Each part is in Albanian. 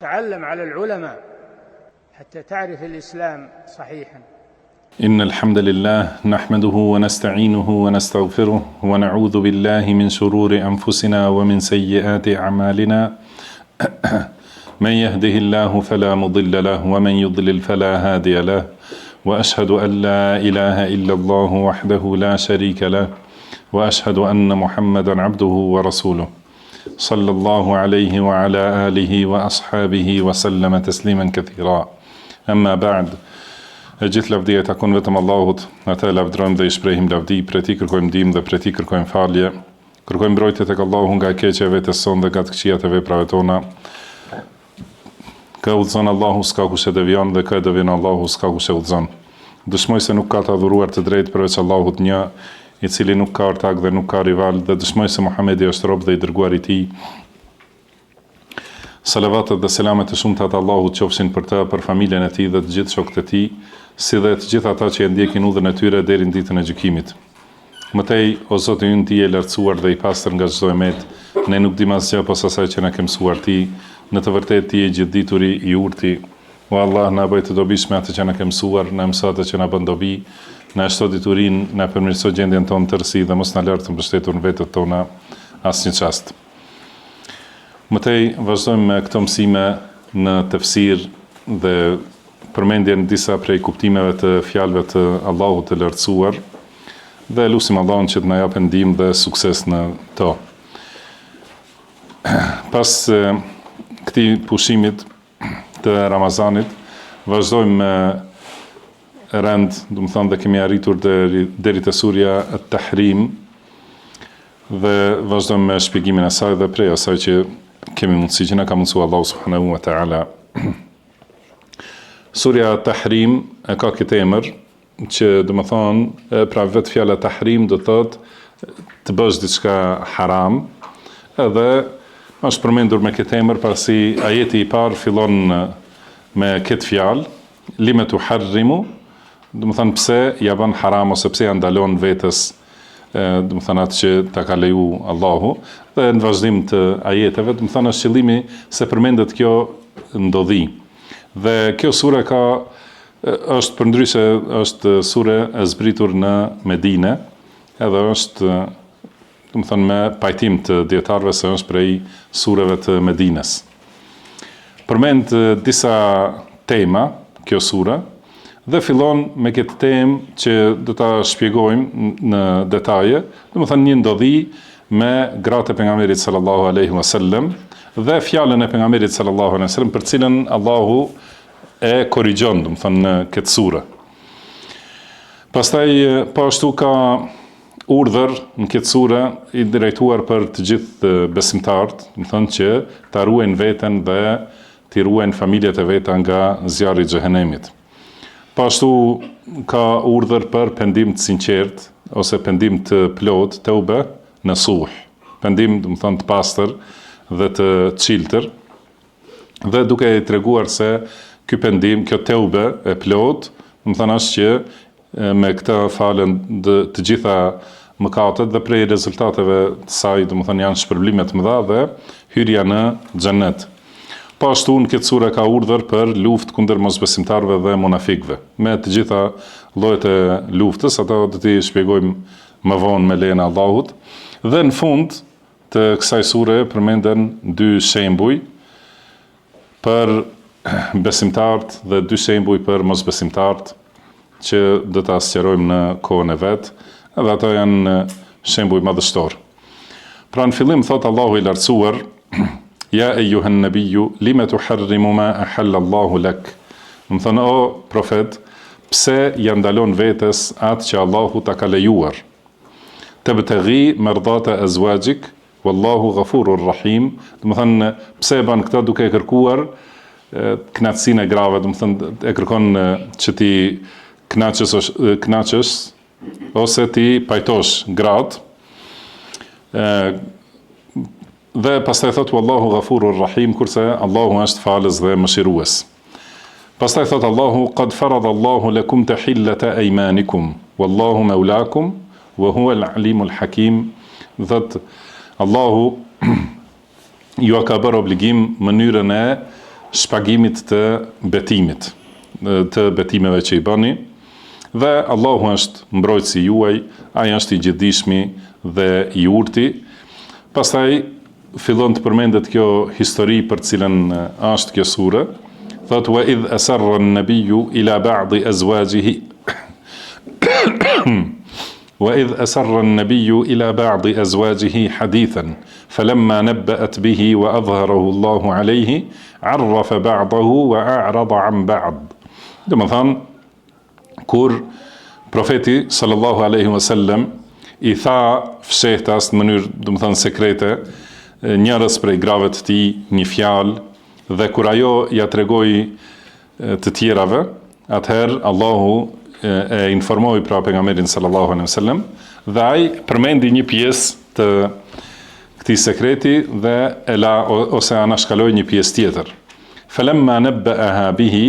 تعلم على العلماء حتى تعرف الإسلام صحيحا. إن الحمد لله نحمده ونستعينه ونستغفره ونعوذ بالله من شرور أنفسنا ومن سيئات أعمالنا من يهده الله فلا مضل له ومن يضلل فلا هادي له وأشهد أن لا إله إلا الله وحده لا شريك له وأشهد أن محمدا عبده ورسوله صلى الله عليه وعلى آله وأصحابه وسلم تسليما كثيرا. أما بعد. Gjithë lavdia takon vetëm Allahut, atë lavdërojmë dhe i shprehim lavdi, prej tij kërkojmë ndihmë dhe prej tij kërkojmë falje. Kërkojmë mbrojtje tek Allahu nga e keqja e vetes sonë dhe nga të këqijat e veprave tona. Ka udhëzon Allahu s'ka kush e devion dhe ka devien Allahu s'ka kush e udhëzon. Dëshmoj se nuk ka të adhuruar të drejtë përveç Allahut një, i cili nuk ka ortak dhe nuk ka rival, dhe dëshmoj se Muhamedi është rob dhe i dërguar i tij. Salavatet dhe selamet e shumta të Allahut qofshin për të, për familjen e tij dhe të gjithë shokët e tij, si dhe të gjithë ata që e ndjekin udhën e tyre deri në ditën e gjykimit. Mëtej, o Zoti ynë, ti je lartësuar dhe i pastër nga çdo emet, ne nuk dim asgjë posa asaj që na ke mësuar ti, në të vërtetë ti je gjithdituri i urti. O Allah, na bëj të dobishme atë që na ke mësuar, na mëso atë që na bën dobi, na shto diturinë, na përmirëso gjendjen tonë tërësi dhe mos na lër të mbështetur në vetët tona asnjë çast. Mëtej, vazhdojmë me këto mësime në tefsir dhe përmendjen disa prej kuptimeve të fjalëve të Allahut të lartësuar dhe lutim Allahun që të na japë ndihmë dhe sukses në to. Pas këtij pushimit të Ramazanit, vazhdojmë me rend, do të thonë, dhe kemi arritur deri te surja At-Tahrim dhe vazhdojmë me shpjegimin e saj dhe prej asaj që kemi mundësi, që na ka mundsuar Allahu subhanahu wa taala. Surja Tahrim e ka këtë emër që do të thonë, pra vetë fjala Tahrim do thotë të bësh diçka haram, edhe është përmendur me këtë emër pasi ajeti i parë fillon me këtë fjalë, lime tuharrimu, do të thonë pse ja bën haram ose pse ja ndalon vetes, do të thonë atë që ta ka leju Allahu, dhe në vazhdim të ajeteve, do të thonë është qëllimi se përmendet kjo ndodhi. Dhe kjo sure është përndryshe, është sure e zbritur në Medine, edhe është, do të thonë, me pajtim të dietarëve se është prej sureve të Medines. Përmend disa tema kjo sure dhe fillon me këtë temë që do ta shpjegojmë në detaje, do të thonë një ndodhi me gratë e pejgamberit sallallahu alaihi wasallam dhe fjalën e pejgamberit sallallahu alaihi wasallam për cilën Allahu e korrigjon, do të thonë, në këtë sure. Pastaj po ashtu ka urdhër në këtë sure i drejtuar për të gjithë besimtarët, do të thonë që ta ruajnë veten dhe të ruajnë familjet e veta nga zjarri i xhehenemit. Po ashtu ka urdhër për pendim të sinqert ose pendim të plot, tauba nasuh. Pendim, do të thonë, të pastër dhe të çiltër. Dhe duke i treguar se ky pendim, kjo tauba e plot, do të thonë është që me këtë falen të gjitha mëkatet dhe prej rezultateve të saj, do të thonë, janë shpërblime të mëdha dhe hyrja në xhennet. Po ashtu në këtë sure ka urdhër për luftë kundër mosbesimtarëve dhe munafikëve. Me të gjitha llojet e luftës, ato do t'i shpjegojmë më vonë me lejen e Allahut. Dhe në fund të kësaj sure përmenden dy shembuj për besimtarët dhe dy shembuj për mosbesimtarët që do ta sqarojmë në kohën e vet, edhe ato janë shembuj madhështor. Pra në fillim thot Allahu i lartësuar: Ja ejuhen nëbiju, lime tuharrimu ma ahalla Allahu lek. Më thënë, o profet, pse ja ndalon vetes atë që Allahu ta ka lejuar? Të bëtëghi mërdata e zwajgjik, wallahu ghafurur rahim. Më thënë, pse e ban këta duke e kërkuar knatësinë e grave, më thënë, e kërkon që ti knaqës ose ti pajtosh gratë, dhe pastaj thot wallahu ghafurur rahim, kurse Allahu është falës dhe mëshirues. Pastaj thot Allahu qad farada Allahu lakum tahillata aymanikum wallahu maulakum wa huwa al-alimul hakim. Thot Allahu ju ka bërë obligim mënyrën e shpagimit të betimit, të betimeve që i bëni, dhe Allahu është mbrojtësi juaj, ai është i gjithdijshmi dhe i urti. Pastaj fillon të përmendet kjo histori për cilën është kjo sure. Thot wa idh asarra an-nabiyyu ila ba'di azwajihi وإذ أسر النبي إلى بعض أزواجه حديثا فلما نبأت به وأظهره الله عليه عرف بعضه وأعرض عن بعض. Domethënë, kur profeti sallallahu alaihi wasallam i tha fshehtas në mënyrë, domethënë sekrete, njërës prej grave të tij një fjalë, dhe kur ajo ja tregoi të tjerave, atëherë Allahu e informoi pra pejgamberin sallallahu alaihi wasallam, dhe ai përmendi një pjesë të këtij sekreti dhe e la ose anashkaloi një pjesë tjetër. Falamma nabba'aha bihi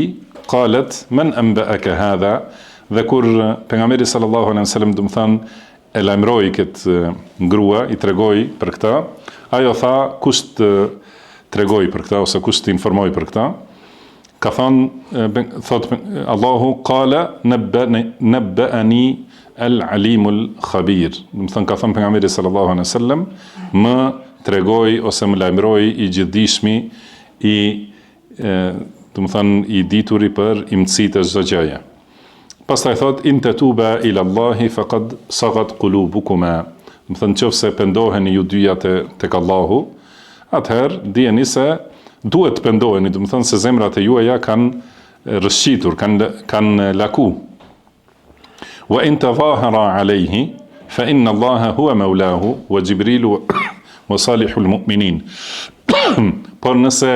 qalet man anba'aka hadha, dhe kur pejgamberi sallallahu alaihi wasallam do të thonë e lajmëroi këtë grua, i tregoi për këtë, ajo tha kush të tregoi për këtë ose kush të informoi për këtë. Ka thonë, thot Allahu, qala nabba'ani al-alimul khabir. Do të thonë, ka thonë pejgamberi sallallahu alaihi wasallam, më tregoi ose më lajmëroi i gjithdijshmi, do të thonë i dituri për imësitë e çdo gjëje. Pastaj thot in tatuba ila Allahi faqad sagat qulubukuma. Do të thonë, nëse pendoheni ju dyja tek Allahu, atëherë dijeni se duhet të pendoheni, do të thonë se zemrat e juaja kanë rrëshqitur, kanë laku. Wa in tadhahara alayhi fa inna Allaha huwa maulahu wa Jibrilu wa salihul mu'minin. Por nëse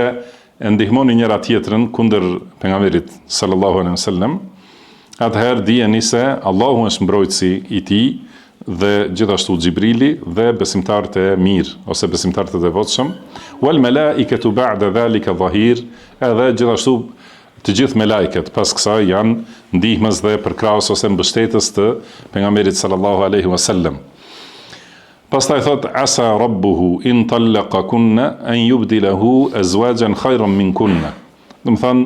e ndihmoni njëra tjetrën kundër pejgamberit sallallahu alaihi wasallam, atëherë dijeni se Allahu është mbrojtësi i tij dhe gjithashtu Gjibrili dhe besimtarët e mirë ose besimtarët e devotshëm, wal malaikatu ba'da dhalika dhahir, edhe gjithashtu të gjithë melajket pas kësaj janë ndihmës dhe përkrahës ose mbështetës të pejgamberit sallallahu alaihi wasallam. Pastaj thot asa rabbuhu in tallaqakunna an yubdilahu azwajan khayran minkunna. Do të thonë,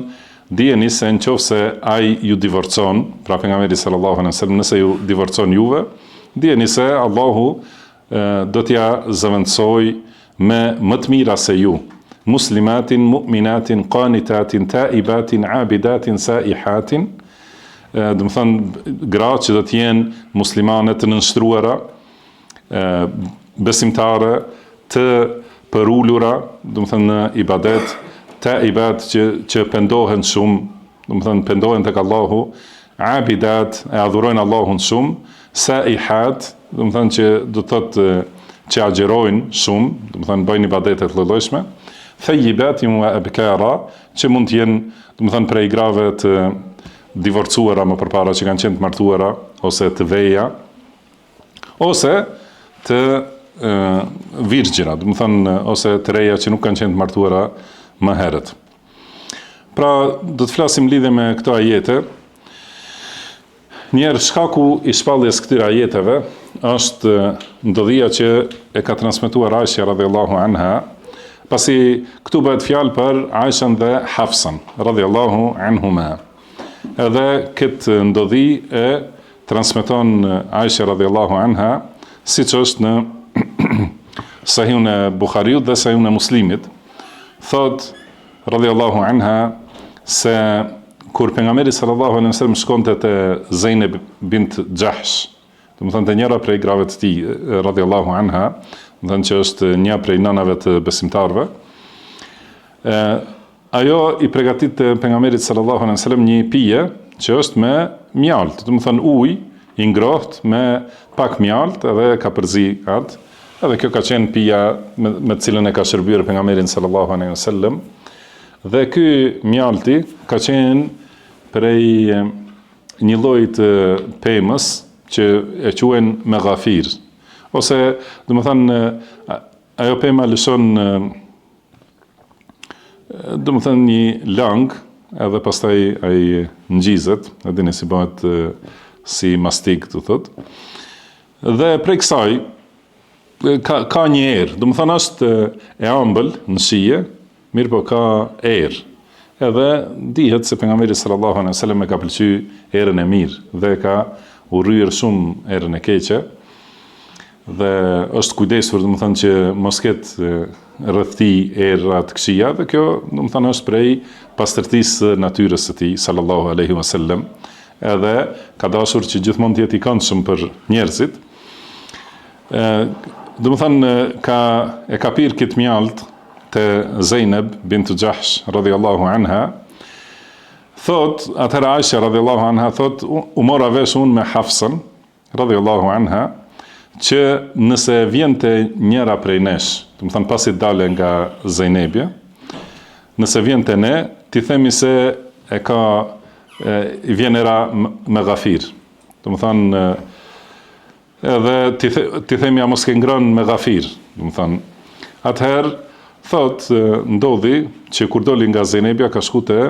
dijeni se nëse ai ju divorcon, pra pejgamberi sallallahu alaihi wasallam nëse ju divorcon juve, dijeni se Allahu do t'ja zëvendësoj me më të mira se ju, muslimatin, mu'minatin, qanitatin, taibatin, abidatin, saihatin, do të thonë gra që do t'jenë muslimane të nënshtruara, besimtare, të përullura, do të thonë në ibadet, taibat që pendohen shumë, do të thonë pendohen tek Allahu, abidat e adhurojnë Allahun shumë, saihat, do të thonë që do të thotë që agjerojnë shumë, do të thonë bëjnë ibadete të lloj-llojshme, thayyibatin wa abkara, që mund të jenë, do të thonë prej grave të divorcuara më përpara që kanë qenë të martuara ose të veja, ose të virgjëra, do të thonë ose të reja që nuk kanë qenë të martuara më herët. Pra, do të flasim lidhje me këto ajete. Njerë shkaku i shpalljes këtyre ajeteve është ndodhia që e ka transmetuar Aisha radhiyallahu anha, pasi këtu bëhet fjalë për Aishën dhe Hafsan radhiyallahu anhuma. Edhe këtë ndodhi e transmeton Aisha radhiyallahu anha, siç është në Sahihun e Buhariut dhe Sahihun e Muslimit. Thot radhiyallahu anha se kur pejgamberi sallallahu alaihi wasallam shkonte te Zeynep bint Jahsh, do të thonë njëra prej grave të tij radhiyallahu anha, do të thonë që është një prej nënave të besimtarëve, ajo i përgatit të pejgamberit sallallahu alaihi wasallam një pije që është me mjalt, do të thonë ujë i ngrohtë me pak mjalt, edhe ka përzi atë, edhe kjo ka qenë pija me të cilën e ka shërbyer pejgamberin sallallahu alaihi wasallam, dhe ky mjalti ka qenë prej një lloj të pemës që e quajnë meghafir, ose do të thonë ajo pema lëshon do të thonë një lang, edhe pastaj ai ngjizet, e dini si bëhet si mastik, do thotë. Dhe prej kësaj ka një erë, do të thonë është e ëmbël në shije, mirë po ka erë. edhe dihet se pejgamberi sallallahu alaihi wasallam e ka pëlqyer erën e mirë dhe ka urryer shumë erën e keqe dhe është kujdesur, domethënë që mos ketë rreth tij era të këqija dhe kjo domethënë është prej pastërtisë së natyrës së tij sallallahu alaihi wasallam, edhe ka dashur që gjithmonë të jetë i këndshëm për njerëzit. Domethënë e ka pirë këtë mjalt te Zeynep bint Jahsh radhiyallahu anha. Thot atëra Aisha radhiyallahu anha thot u mora vesh unë me Hafsën radhiyallahu anha që nëse vjente njëra prej nesh, do të thënë pasi dale nga Zeynepja, nëse vjente ne, ti themi se i vjen era me Ghafir. Do të thënë edhe ti themi ja mos ke ngrënë me Ghafir, do të thënë. Atëherë thot ndodhi që kur doli nga Zeynepja ka shku te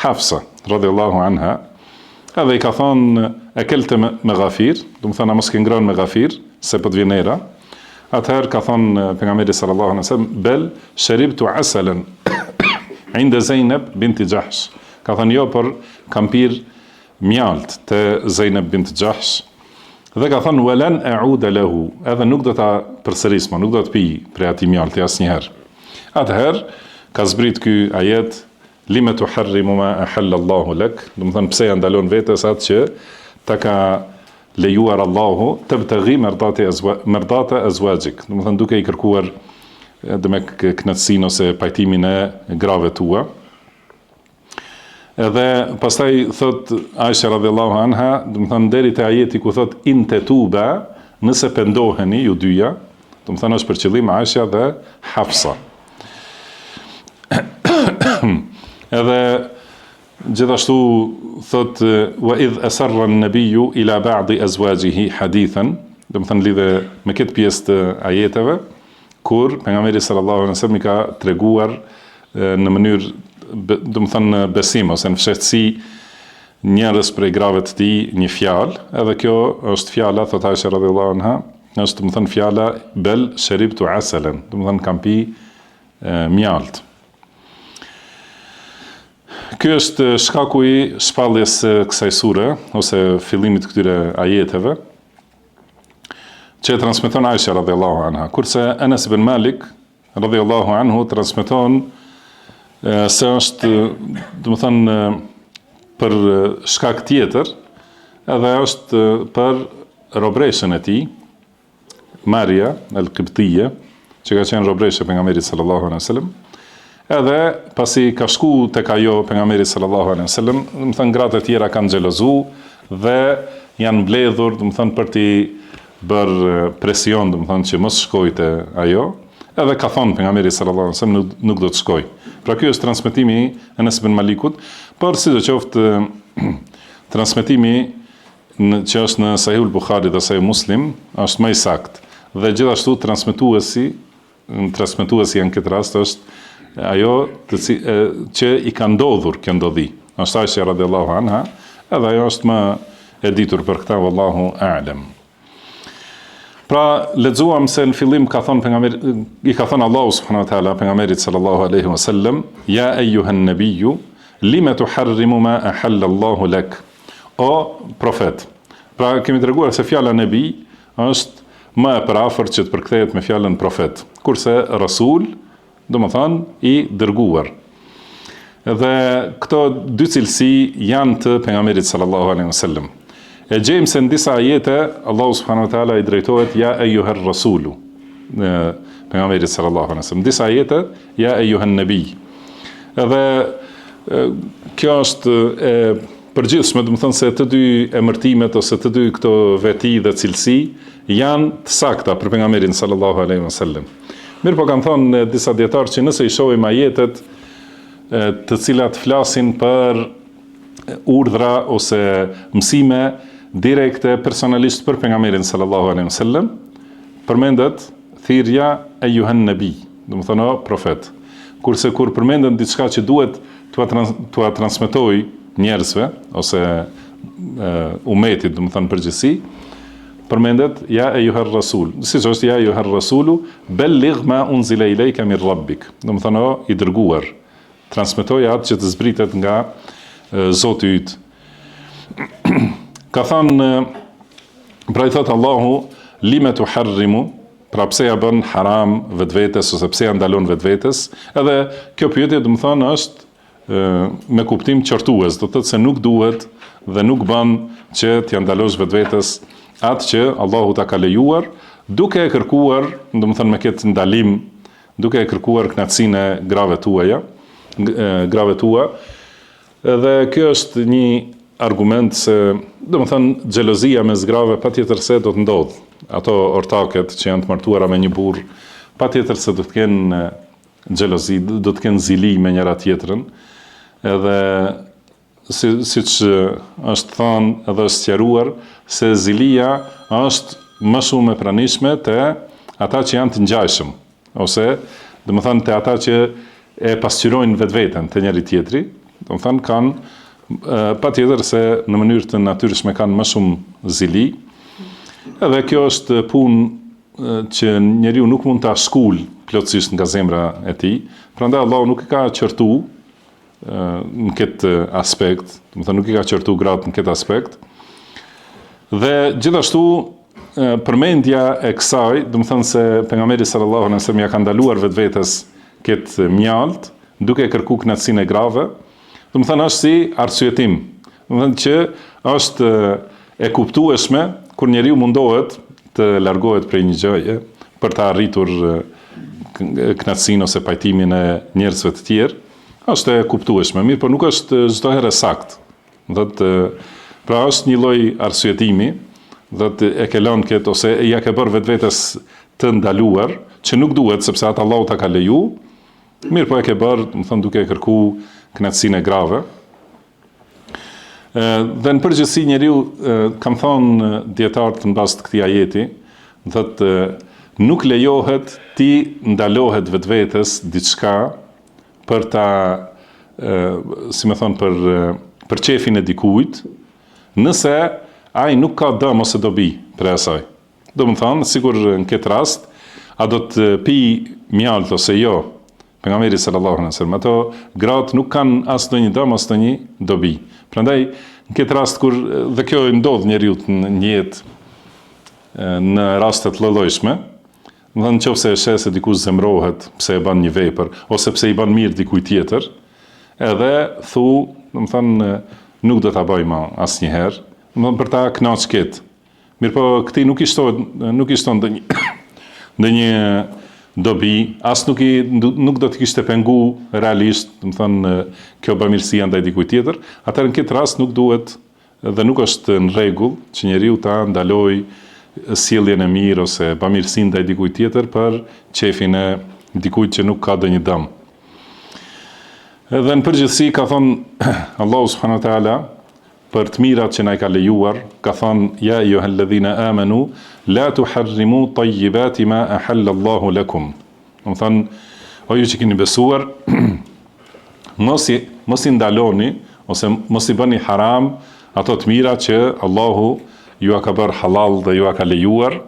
Hafsa radhiyallahu anha, edhe i ka thonë e kelte me Ghafir, do të thënë mos ke ngrënë me Ghafir, se po të vjen era. Atëherë ka thonë pejgamberi sallallahu alaihi wasallam bel sharibtu asalan inda Zeynep binti Jahsh. Ka thonë jo, por kam pirë mjalt te Zeynep binti Jahsh. Dhe ka thonë walan a'uda lahu, edhe nuk do ta përsëris, nuk do të pi prej atij mjalti asnjëherë. Atëherë ka zbrit ky ajet lima tuharrimu ma ahalla Allahu lak, do të thënë pse ja ndalon vetes atë që ta ka lejuar Allahu të bëtëghi mërdate azwajik, do të thënë duke i kërkuar dhe me knatësin ose pajtimin e grave tua. Edhe pastaj thot Aisha radhiyallahu anha, do të thënë deri te ajeti ku thot in tetuba, nëse pendoheni ju dyja, do të thënë është për qëllim Aisha dhe Hafsa. Edhe gjithashtu thot wa idh asarra an-nabiyyu ila ba'di azwajihi hadithan, do të thënë lidhe me këtë pjesë të ajeteve kur pejgamberi sallallahu alaihi wasallam i ka treguar në mënyrë do të thënë besim ose në fshehtësi njerëz prej grave të tij një fjalë, edhe kjo është fjala thot Aisha radhiyallahu anha, është do të thënë fjala bel sharibtu asalan, do të thënë kam pi mjalt. Ky është shkaku i shpalljes së kësaj sure ose fillimit këtyre ajeteve që transmeton Aisha radhiyallahu anha, kurse Anas ibn Malik radhiyallahu anhu transmeton se është do të thënë për shkak tjetër, edhe është për robreshën e tij Maria al-Qibtiyya, që ka qenë robreshe pejgamberit sallallahu alaihi wasallam. Edhe pasi ka shku tek ajo pejgamberi sallallahu alaihi wasallam, do të thënë gratë e tjera kanë xhelozu dhe janë mbledhur, do të thënë për t'i bërë presion, do të thënë që mos shkojte ajo, edhe ka thonë pejgamberi sallallahu alaihi wasallam nuk do të shkoj. Pra ky është transmetimi i Anas ibn Malikut, por sidoqoftë transmetimi që është në Sahihul Buhari dhe Sahih Muslim është më i saktë. Dhe gjithashtu transmetuesi janë këtë rast është ajo që i ka ndodhur kjo ndodhi. Është Aisha radhiyallahu anha, edhe ajo është më e ditur për këtë, wallahu a'lam. Pra lexuam se në fillim ka thënë Allahu subhanahu wa taala pejgamberit sallallahu alaihi wasallam, ya ayyuhan nabiyyu lima tuharrimu ma ahalla Allahu lak. O profet. Pra kemi treguar se fjala nabi është më e përafërt që të përkthehet me fjalën profet, kurse rasul do më thënë i dërguar. Dhe këto dy cilësi janë të pejgamberit sallallahu alaihi wasallam. E gjejmë se në disa ajete Allahu subhanahu wa taala i drejtohet ja ayyuhar rasulu pejgamberit sallallahu alaihi wasallam. Disa ajete ja ayyuhan nabi. Edhe kjo është e përgjithshme, do të thënë se të dy emërtimet ose të dy këto veti dhe cilësi janë të sakta për pejgamberin sallallahu alaihi wasallam. Mirë po kanë thonë disa dietarë që nëse i shohim ajetet të cilat flasin për urdhra ose mësime direkte personalisht për pejgamberin sallallahu alaihi wasallam, përmendet thirrja ayyuhan nabi, do të thonë profet. Kurse kur përmendet diçka që duhet t'ua transmetoj njerëzve ose umetit, do të thonë përgjithësi, përmendet ja ayyuhar rasul. Siç është ja ayyuhar rasulu balligh ma unzila ilayka min rabbik. Do të thonë i dërguar, transmetoj atë që të zbritet nga Zoti yt. Ka thënë, pra i thotë Allahu, lime tu harrimu, pra pse ja bën haram vetvetes ose pse ja ndalon vetvetes, edhe kjo pyetje do të thonë është me kuptim qortues, do të thotë se nuk duhet dhe nuk bën që t'ja ndalosh vetvetes atë që Allahu ta ka lejuar, duke e kërkuar, do të thonë me këtë ndalim, duke e kërkuar kënaqësinë e grave tua. Edhe kjo është një argument se, do të thonë, xhelozia mes grave patjetër se do të ndodh. Ato ortaket që janë të martuara me një burr, patjetër se do të kenë xhelozi, do të kenë zili me njëra tjetrën. Edhe siç është thënë edhe është sqaruar se zilia është më shumë e pranishme te ata që janë të ngjajshëm, ose do të thonë te ata që e pasqyrojnë vetveten te njëri tjetri, do të thonë kanë patjetër se në mënyrë të natyrshme kanë më shumë zili. Edhe kjo është punë që njeriu nuk mund ta shkul plotësisht nga zemra e tij. Prandaj Allahu nuk i ka qortu në këtë aspekt, do të thonë nuk i ka qortu gratë në këtë aspekt. Dhe gjithashtu përmendja e kësaj, do të thonë se pejgamberi sallallahu alaihi wasallam ja ka ndaluar vetvetes këtë mjalt, duke kërkuar kënaqësinë e grave, do të thonë është si arsyetim. Do të thonë që është e kuptueshme kur njeriu mundohet të largohet prej një gjëje për të arritur kënaqësinë ose pajtimin e njerëzve të tjerë, është e kuptueshme, mirë, por nuk është çdo herë sakt. Do të pra është një lloj arsyetimi, do të e ke lënë këtë ose ja ke bërë vetvetes të ndaluar, që nuk duhet sepse atë Allahu ta ka leju, mirë, po e ke bërë, do të thonë duke kërkuar kënaqësinë e grave. Dhe në përgjithësi njeriu, kam thonë dietarët në bazë të këtij ajeti, thotë nuk lejohet ti ndalohet vetvetes diçka për ta, si më thonë, për qefin e dikujt, nëse ai nuk ka dëm ose dobi për asaj. Do të thonë, sigur në këtë rast, a do të pi mjalt ose jo, pejgamberi sallallahu alaihi wasallam, ato gratë nuk kanë as ndonjë dëm as ndonjë dobi. Prandaj në këtë rast kur dhe kjo i ndodh njeriu në jetë në raste të lloj-llojshme, do të thonë nëse e sheh se dikush zemrohet pse e bën një vepër ose pse i bën mirë dikujt tjetër, edhe thu, do të thonë nuk do ta bëj më asnjëherë, do të thonë për ta kënaqur këtë. Mirë, po këtij nuk i shton ndonjë dobi, as nuk do të kishte pengu realisht, do të thonë kjo bamirësia ndaj dikujt tjetër, atëherë në këtë rast nuk duhet dhe nuk është në rregull që njeriu ta ndalojë sjelljen e mirë ose bamirësinë ndaj dikujt tjetër për qefin e dikujt që nuk ka ndonjë dëm. Edhe në përgjithësi ka thonë Allahu subhanahu wa taala për të mirat që na i ka lejuar, ka thonë ja ayyuhalladhina amanu la tuharrimu tayyibati ma ahalla Allahu lakum. Do të thonë o ju që keni besuar, mos i ndaloni ose mos i bëni haram ato të mira që Allahu ju ka bërë halal dhe ju ka lejuar,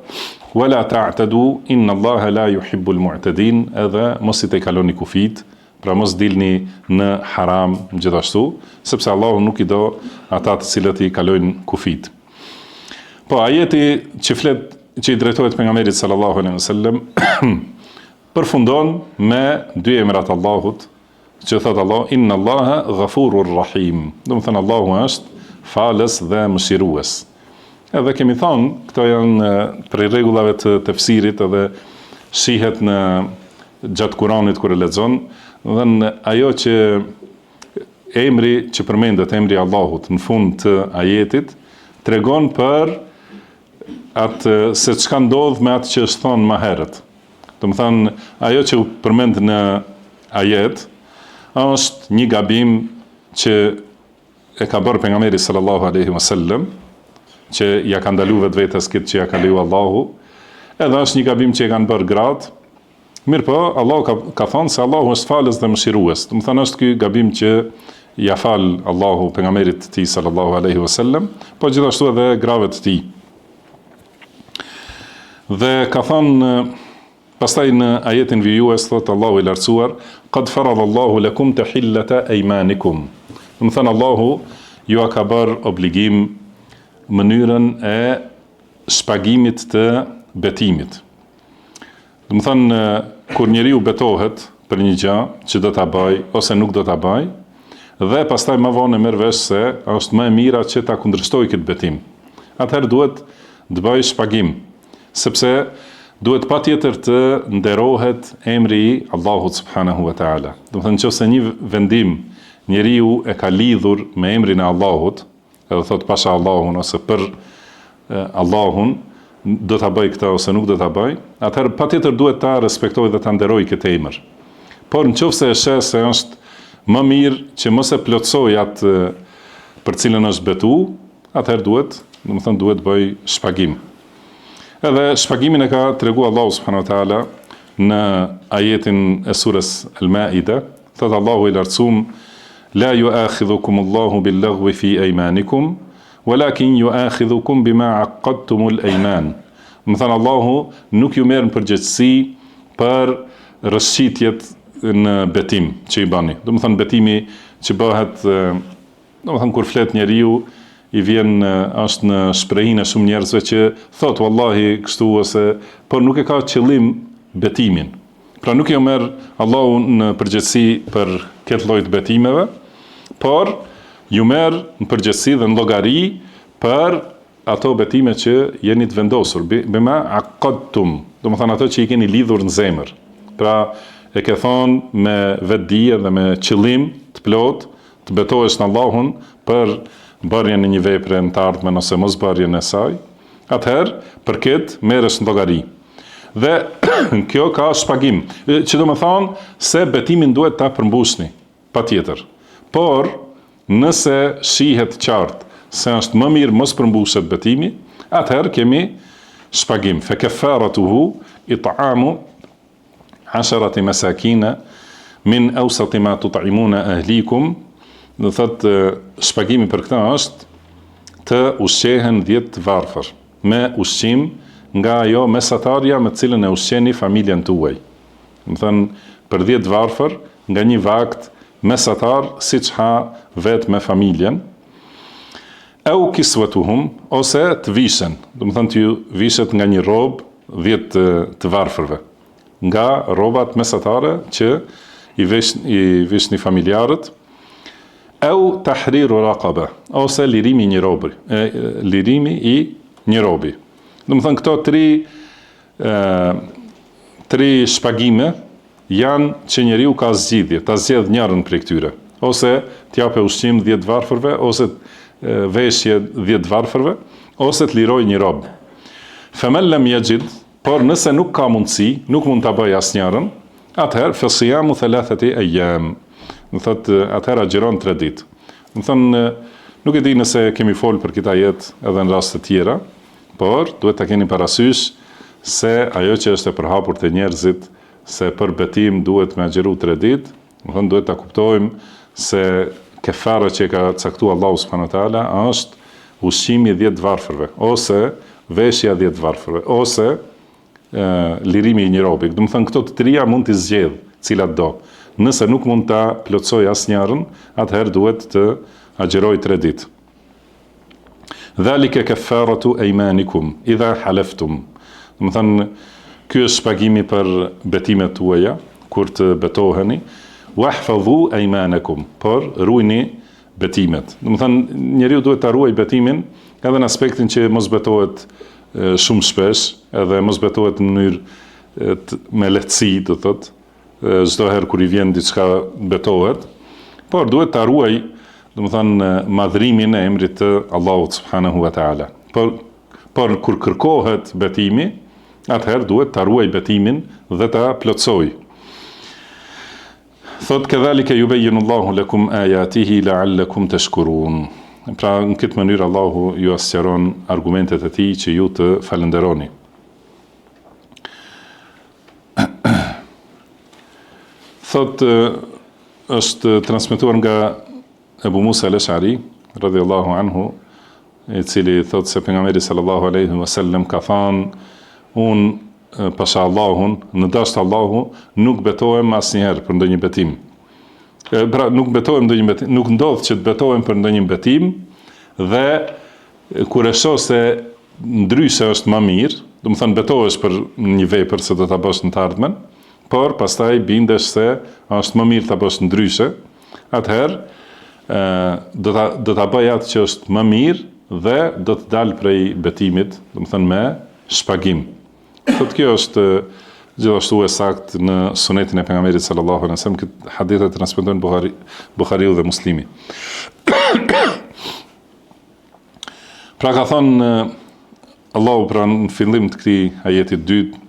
wala ta'tadu inna Allaha la yuhibbul mu'tadin, edhe mos i kaloni kufit, pra mos dilni në haram gjithashtu, sepse Allahu nuk i do ata të cilët i kalojnë kufit. Po ajeti që i drejtohet pejgamberit sallallahu alaihi wasallam përfundon me dy emrat Allahut, që thot Allah inna Allaha ghafurur rahim. Do të thënë Allahu është falës dhe mëshirues. Edhe kemi thonë, këto janë prej rregullave të tefsirit edhe shihet në gjatë Kuranit kur e lexon, dhe ajo që emri që përmendet, emri Allahut në fund të ajetit, tregon për atë se çka ndodh me atë që është thonë më herët. Do të thonë, ajo që u përmend në ajet është një gabim që e ka bërë pejgamberi sallallahu alaihi wasallam, që ja ka ndalu vetvetes këtë që ja ka leju Allahu, edhe është një gabim që e kanë bërë gratë. Mirë po, Allahu ka thonë se Allahu është falës dhe mëshirues. Do të thonë është ky gabim që ja fal Allahu pejgamberit të tij sallallahu alaihi wasallam, po gjithashtu edhe grave të tij. Dhe ka thonë Pastaj në ajetin vijues thot Allahu i lartësuar, qad faradallahu lakum tahillata aymanikum. Do të thënë Allahu ju ka bërë obligim mënyrën e shpagimit të betimit. Do të thënë kur njeriu betohet për një gjë që do ta bëj ose nuk do ta bëj, dhe pastaj më vonë merr vesh se është më e mira që ta kundërshtoj këtë betim. Atëherë duhet të bëj shpagim, sepse duhet patjetër të nderohet emri i Allahut subhanahu wa taala. Do të thënë nëse një vendim njeriu e ka lidhur me emrin e Allahut, edhe thot pasha Allahun ose për Allahun, do ta bëj këtë ose nuk do ta bëj, atëherë patjetër duhet ta respektoj dhe ta nderoj këtë emër. Por nëse e sheh se është më mirë që mos e plotësoj atë për cilën është betu, atëherë duhet bëj shpagim. Edhe shpagimin e ka treguar Allahu subhanahu wa taala në ajetin e surës Al-Maida, thot Allahu i lartësuar: La yu'akhidhukum Allahu bil-laghwi fi aymanikum, walakin yu'akhidhukum bima 'aqadtumul ayman. Do thënë Allahu nuk ju merr në përgjegjësi për rrëshqitjet në betim që i bani. Do të thënë betimi që bëhet, do të thënë kur flet njeriu, i vjen është në shprehinë e shumë njerëzve që thot wallahi kështu ose, por nuk e ka qëllim betimin. Pra nuk jo merr Allahu në përgjegjësi për këtë lloj të betimeve, por ju merr në përgjegjësi dhe në llogari për ato betime që jeni të vendosur, bima aqadtum, do të thënë ato që i keni lidhur në zemër. Pra e ke thonë me vetdije dhe me qëllim të plot, të betohesh në Allahun për bërjen e një vepre në të ardhmen ose mos bërjen e saj, atëherë për këtë merresh në llogari. Dhe kjo ka shpagim, që do të thonë se betimin duhet ta përmbushni, patjetër. Por nëse shihet qartë se është më mirë mos përmbushet betimi, atëherë kemi shpagim. Fa kafaratuhu it'amu 10 masakina min awsati ma tut'imuna ahlikum. Do thotë shpagimi për këtë është të ushqehen 10 varfër me ushqim nga ajo mesatarja me cilën e ushqeni familjen tuaj. Do thënë për 10 varfër nga një vakt mesatar siç ha vetë me familjen. Au kiswatuhum, ose të vishen, do të thënë të vishet nga një robë 10 të varfërve, nga robat mesatare që i vishni familjarët. Au tahriru raqaba, ose lirimi i një robi. Do të thënë këto tri shpagime janë që njeriu ka zgjidhje, ta zgjedh njërin prej këtyre, ose t'jape ushqim 10 varfërve, ose veshje 10 varfërve, ose të liroj një rob. Faman lam yajid, por nëse nuk ka mundësi, nuk mund ta bëj asnjërin, atëherë fa siyamu 3 ayyam. Do thotë atëherë agjiron 3 ditë. Do thonë nuk e di nëse kemi folur për këtë jetë edhe në raste të tjera, por duhet ta keni parasysh se ajo që është e përhapur te njerëzit se për betim duhet me agjiru 3 ditë, do thonë duhet ta kuptojmë se kefara që ka caktuar Allahu subhanahu wa taala është ushqimi 10 varfërve, ose veshja 10 varfërve, ose lirimi i një robi. Do të thënë këto të trija mund t'i zgjedh cilat do. Nëse nuk mund ta plotësoj asnjërin, atëherë duhet të agjiroj 3 ditë. Dhalika kafaratu aymanikum idha halaftum. Do të thënë ky është shpagimi për betimet tuaja kur të betoheni. Wahfadhu aymanakum, por ruajini betimet. Do të thënë njeriu duhet ta ruaj betimin edhe në aspektin që mos betohet shumë shpesh, edhe mos betohet në mënyrë me lehtësi, do thotë, çdo herë kur i vjen diçka betohet, por duhet ta ruaj, do të thënë madhrimin e emrit të Allahut subhanahu wa taala. Por kur kërkohet betimi, atëherë duhet ta ruaj betimin dhe ta plotësoj. Thot kadhalika yubayyinu Allahu lakum ayatihi la'allakum tashkurun. Pra në këtë mënyrë Allahu ju sqaron argumentet e tij që ju të falenderoni. Thot është transmetuar nga Ebu Musa al-Ash'ari radhiyallahu anhu, i cili thot se pejgamberi sallallahu alaihi wasallam ka thënë: unë pasha Allahun, në dashtë Allahu, nuk betohem asnjëherë për ndonjë betim. Pra, nuk betohem ndonjë betim, nuk ndodh që të betohem për ndonjë betim, dhe kur e shoh se ndryshe është më mirë, do të thënë betohesh për një vepër se do ta bësh në të ardhmen, por pastaj bindesh se është më mirë ta bësh ndryshe, atëherë do ta bëj atë që është më mirë dhe do të dalë prej betimit, do të thënë me shpagim. Thotë kjo është gjithashtu e saktë në sunetin e pejgamberit sallallahu alaihi wasallam, këtë hadith e transmetojnë Buhariu dhe Muslimi. Pra ka thonë Allahu pra në fillim të këtij ajeti dytë,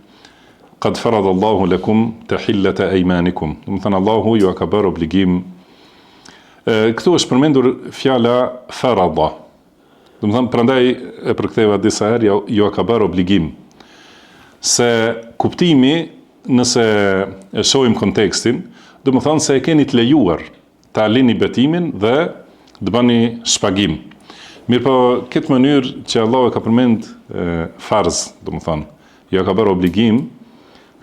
qad farada Allahu lakum tahillata aymanikum. Do të thënë Allahu ju ka bërë obligim. Këtu është përmendur fjala farada. Do të thënë prandaj e përktheva disa herë ju ka bërë obligim. Se kuptimi, nëse e shohim kontekstin, do të thonë se e keni të lejuar ta lini betimin dhe të bëni shpagim. Mirë po, këtë mënyrë që Allah e ka përmend farz, do të thonë, ju ka bërë obligim,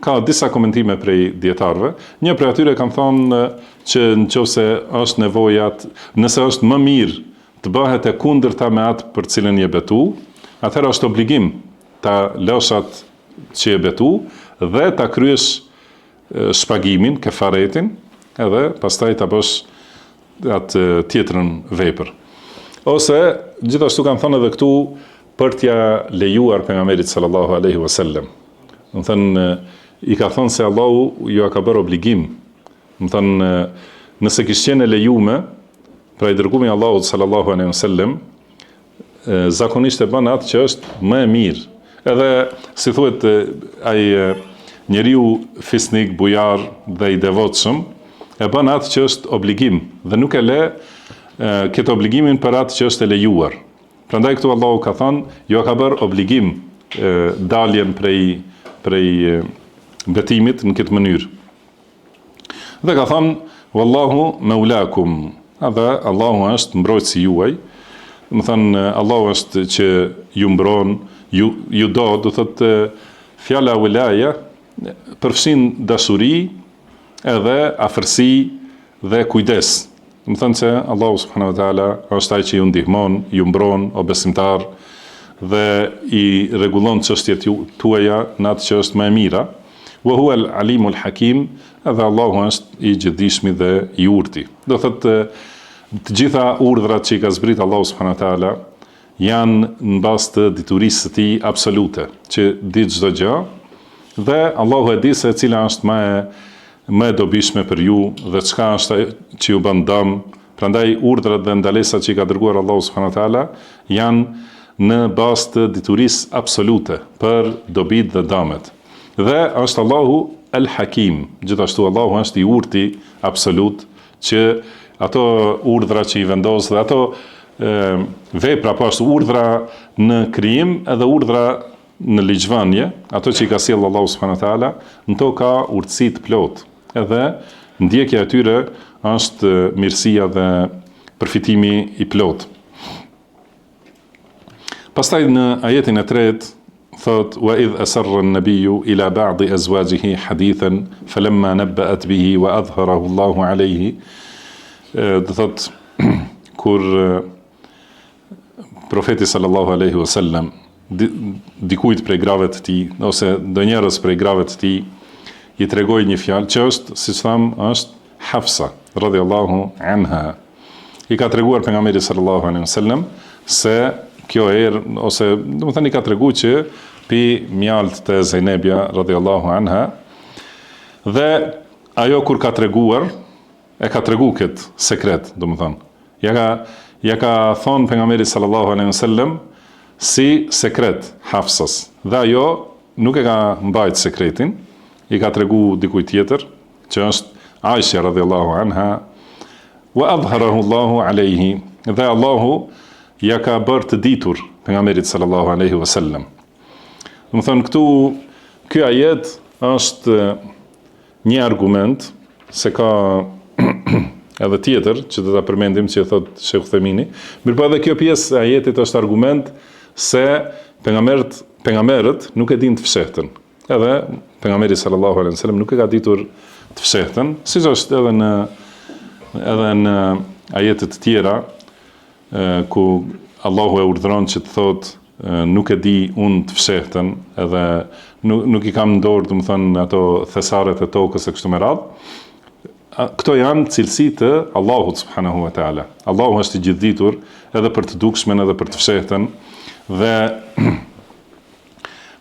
ka disa komentime prej dietarëve. Një prej atyre kanë thonë që nëse është nevojat, nëse është më mirë të bëhet e kundërta me atë për cilën je betu, atëherë është obligim ta lësh atë që je betu dhe ta kryesh shpagimin, kefaretin, edhe pastaj ta bësh atë tjetrën vepër. Ose gjithashtu kanë thënë edhe këtu për t'ja lejuar pejgamberit sallallahu alaihi wasallam. Do të thënë i ka thënë se Allahu ju ka bërë obligim. Do të thënë nëse kishte qenë lejume, pra i dërgumi Allahut sallallahu alaihi wasallam zakonisht e bën atë që është më e mirë. Edhe si thuhet ai njeriu fisnik, bujar dhe i devotshëm e bën atë që është obligim dhe nuk e le këtë obligimin për atë që është e lejuar. Prandaj këtu Allahu ka thënë, ju ka bërë obligim daljen prej betimit në këtë mënyrë. Dhe ka thënë, wallahu maulakum, dhe Allahu është mbrojtësi juaj. Do të thënë Allahu është që ju mbron, ju do thotë fjala wilaja përfshin dashuri edhe afërsi dhe kujdes. Do të thënë se Allahu subhanahu wa taala është ai që ju ndihmon, ju mbron o besimtar dhe i rregullon çështjet tuaja në atë që është më e mira. Wa huwa al-alimul hakim, edhe Allahu është i gjithdijshmi dhe i urti. Do thotë të gjitha urdhrat që i ka zbrit Allahu subhanahu wa taala janë në bazë të diturisë së tij absolute, që di çdo gjë dhe Allahu e di se cila është më e dobishme për ju dhe çka është që ju bën dëm. Prandaj urdhrat dhe ndalesat që i ka dërguar Allahu subhanahu wa taala janë në bazë të diturisë absolute për dobit dhe dëmet. Dhe është Allahu el-Hakim, gjithashtu Allahu është i urti absolut që ato urdhra që i vendos dhe ato vepra, po ashtu urdhra në krijim edhe urdhra në ligjvënie, ato që i ka sjellë Allahu subhanahu wa taala, në to ka urtësi të plot. Edhe ndjekja e tyre është mirësia dhe përfitimi i plot. Pastaj në ajetin e tretë thot wa idh asarra an-nabiyyu ila ba'di azwajihi hadithan falamma nabba'at bihi wa adhharahu Allahu alayhi. Do thot kur profeti sallallahu alaihi wasallam dikujt prej grave të tij ose ndonjërs prej grave të tij i tregoi një fjalë që është, siç tham, është Hafsa radhiyallahu anha. I ka treguar pejgamberi sallallahu alaihi wasallam se kjo ose do të thënë i ka treguar që pi mjalt të Zejnebja radhiyallahu anha dhe ajo kur ka treguar e ka treguar këtë sekret, do të thënë. Ja ka thonë pejgamberi sallallahu alaihi wasallam si sekret Hafsas. Dhe ajo nuk e ka mbajt sekretin, i ka treguar dikujt tjetër, që është Aisha radhiyallahu anha, wa adhharahu Allahu alayhi. Dhe Allahu ja ka bërë të ditur pejgamberit sallallahu alaihi wasallam. Do të thënë këtu ky ajet është një argument se ka edhe tjetër që do ta përmendim që thot Sheikh Uthemini. Mirpo edhe kjo pjesë e ajetit është argument se pejgamberët nuk e dinë të fshehtën. Edhe pejgamberi sallallahu alaihi wasallam nuk e ka ditur të fshehtën, siç është edhe në ajete të tjera ku Allahu e urdhëron që të thotë nuk e di unë të fshehtën, edhe nuk i kam në dorë, domethënë ato thesaret e tokës e kështu me radhë. Këto janë cilësi të Allahut subhanahu wa taala. Allahu është i gjithditur edhe për të dukshmen edhe për të fshehtën, dhe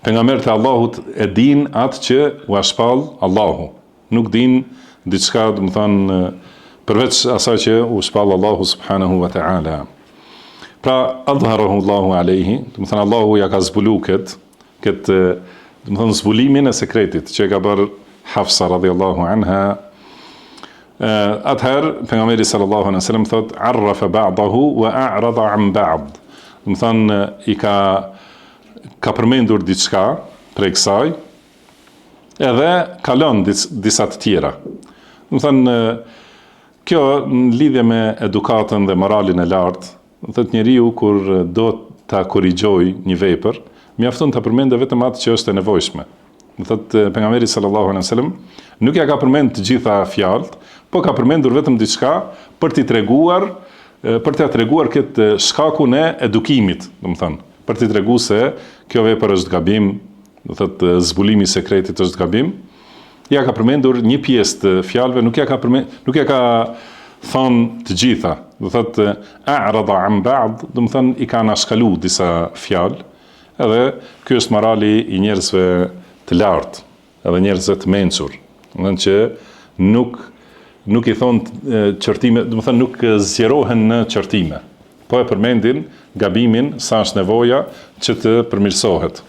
pejgamberët e Allahut e din atë që u shpall Allahu. Nuk din diçka, domethënë përveç asaj që u shpall Allahu subhanahu wa taala. Pra adharahu Allahu alaihi, domethënë Allahu ja ka zbulu këtë domethënë zbulimin e sekretit që e ka bërë Hafsa radhiyallahu anha. Atëherë pejgamberi sallallahu alaihi wasallam thot arrafa ba'dahu wa a'rada an ba'd. Domethënë i ka përmendur diçka prej kësaj, edhe ka lënë disa të tjera. Domethënë kjo në lidhje me edukatën dhe moralin e lartë. Thot njeriu kur do ta korrigjoj një vepër, mjafton ta përmendë vetëm atë që është e nevojshme. Thot pejgamberi sallallahu alaihi wasallam nuk ja ka përmend të gjitha fjalët, po ka përmendur vetëm diçka për t'i treguar, për t'ia treguar këtë shkakun e edukimit, domethënë, për t'i treguar se kjo vepër është gabim, do thot zbulimi i sekretit është gabim. Ja ka përmendur një pjesë të fjalëve, nuk ja ka thonë të gjitha. Do thotë a'rada an ba'd, do të thonë i kanë shkalu disa fjalë, edhe ky është morali i njerëzve të lartë, edhe njerëzve të mençur. Do të thonë që nuk i thonë çortime, do të thonë nuk zgjerohen në çortime, po e përmendin gabimin sa është nevoja që të përmirësohet.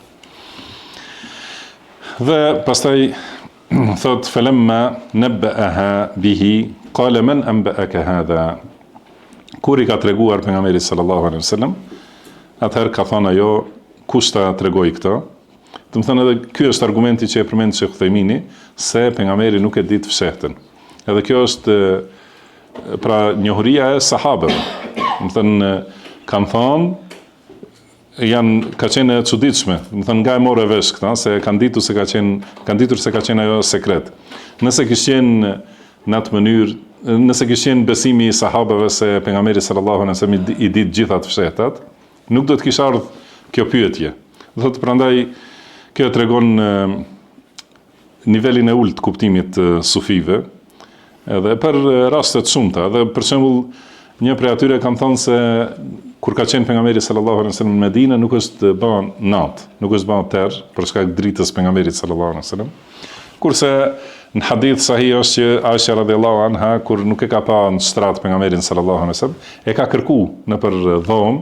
Dhe pastaj thot falamma nabba'aha bihi qala man anba'aka hadha. Kur i ka treguar pejgamberi sallallahu alaihi wasallam, atëherë ka thënë ajo, kush ta tregoi këtë? Do të thënë edhe ky është argumenti që e përmend Sheikh Uthaymini, se pejgamberi nuk e di të fshehtën. Edhe kjo është pra njohuria e sahabëve. Do të thënë kanë thënë ka qenë e çuditshme. Do të thënë nga e morë vesh këta, se kanë ditur se ka qenë ajo sekret. Nëse kishte qenë në atë mënyrë, nëse kishte qenë besimi i sahabëve se pejgamberi sallallahu alaihi wasallam i di të gjitha të fshehtat, nuk do të kishte ardhur kjo pyetje. Do thotë prandaj kjo tregon nivelin e ulët të kuptimit të sufive, edhe për raste të shumta, dhe për shembull një prej atyre kanë thënë se kur ka qenë pejgamberi sallallahu alaihi wasallam në Medinë nuk është bën natë, nuk është bën terr për shkak të dritës pejgamberit sallallahu alaihi wasallam. Kurse në hadith sahih është që Aisha radhiyallahu anha kur nuk e ka pa në shtrat pejgamberin sallallahu alaihi wasallam, e ka kërku nëpër dhomë